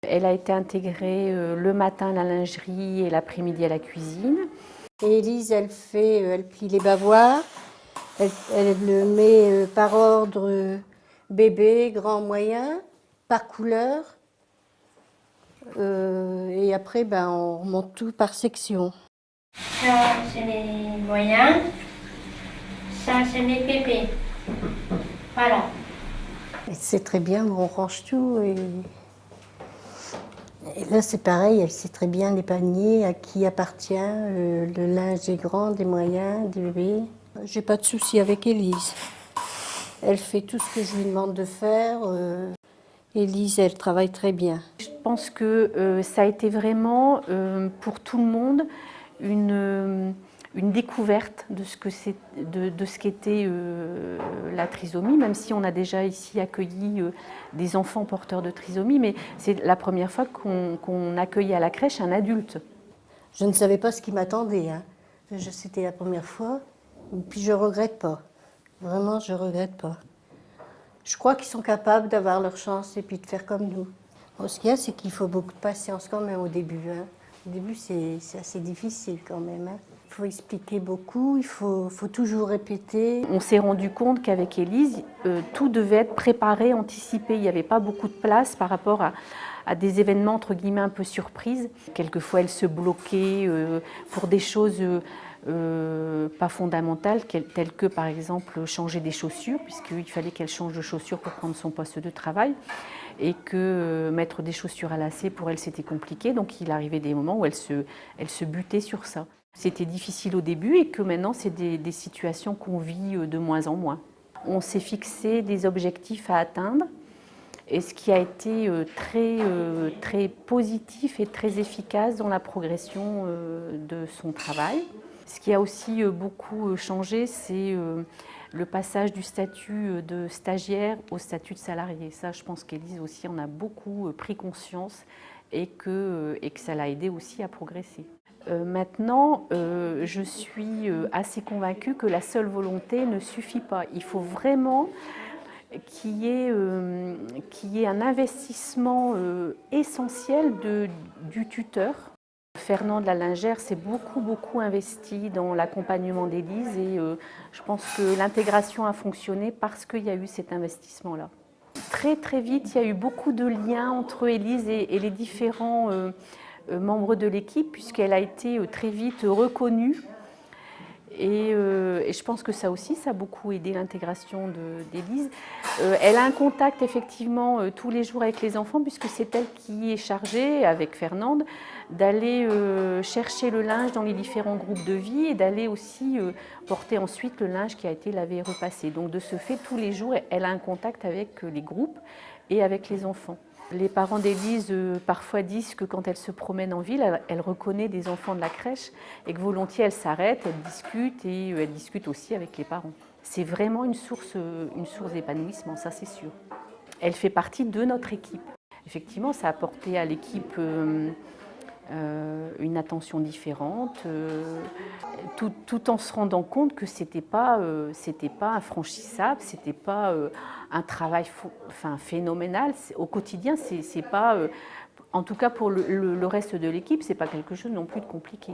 Elle a été intégrée le matin à la lingerie et l'après-midi à la cuisine. Et Élise, elle plie les bavoirs, elle le met par ordre bébé, grand, moyen, par couleur. Et après, on remonte tout par section. Ça, c'est les moyens. Ça, c'est les bébés. Voilà. C'est très bien où on range tout. Et là, c'est pareil, elle sait très bien les paniers, à qui appartient le linge des grands, des moyens, des bébés. J'ai pas de souci avec Élise. Elle fait tout ce que je lui demande de faire. Élise, elle travaille très bien. Je pense que ça a été vraiment pour tout le monde une découverte de ce qu'était la trisomie, même si on a déjà ici accueilli des enfants porteurs de trisomie, mais c'est la première fois qu'on accueillait à la crèche un adulte. Je ne savais pas ce qui m'attendait. C'était la première fois, puis je ne regrette pas. Vraiment, je ne regrette pas. Je crois qu'ils sont capables d'avoir leur chance et puis de faire comme nous. Bon, ce qu'il y a, c'est qu'il faut beaucoup de patience quand même au début. Au début, c'est assez difficile quand même. Il faut expliquer beaucoup, il faut toujours répéter. On s'est rendu compte qu'avec Élise, tout devait être préparé, anticipé. Il n'y avait pas beaucoup de place par rapport à des événements entre guillemets un peu surprises. Quelquefois, elle se bloquait pour des choses pas fondamentales, telles que par exemple changer des chaussures, puisqu'il fallait qu'elle change de chaussures pour prendre son poste de travail, et que mettre des chaussures à lacets pour elle c'était compliqué, donc il arrivait des moments où elle se butait sur ça. C'était difficile au début et que maintenant c'est des situations qu'on vit de moins en moins. On s'est fixé des objectifs à atteindre, et ce qui a été très positif et très efficace dans la progression de son travail. Ce qui a aussi beaucoup changé, c'est le passage du statut de stagiaire au statut de salarié. Ça, je pense qu'Élise aussi en a beaucoup pris conscience et que ça l'a aidé aussi à progresser. Maintenant, je suis assez convaincue que la seule volonté ne suffit pas. Il faut vraiment qu'il y ait un investissement essentiel du tuteur. Fernand de la Lingère s'est beaucoup investi dans l'accompagnement d'Élise et je pense que l'intégration a fonctionné parce qu'il y a eu cet investissement-là. Très vite, il y a eu beaucoup de liens entre Élise et les différents membres de l'équipe, puisqu'elle a été très vite reconnue. Et je pense que ça aussi, ça a beaucoup aidé l'intégration d'Élise. Elle a un contact effectivement tous les jours avec les enfants, puisque c'est elle qui est chargée, avec Fernande, d'aller chercher le linge dans les différents groupes de vie et d'aller aussi porter ensuite le linge qui a été lavé et repassé. Donc de ce fait, tous les jours, elle a un contact avec les groupes et avec les enfants. Les parents d'Élise parfois disent que quand elle se promène en ville, elle reconnaît des enfants de la crèche et que volontiers elle s'arrête, elle discute et elle discute aussi avec les parents. C'est vraiment une source d'épanouissement, ça c'est sûr. Elle fait partie de notre équipe. Effectivement, ça a apporté à l'équipe une attention différente, tout en se rendant compte que c'était pas infranchissable, c'était pas un travail phénoménal. Au quotidien, c'est pas, en tout cas pour le reste de l'équipe, c'est pas quelque chose non plus de compliqué.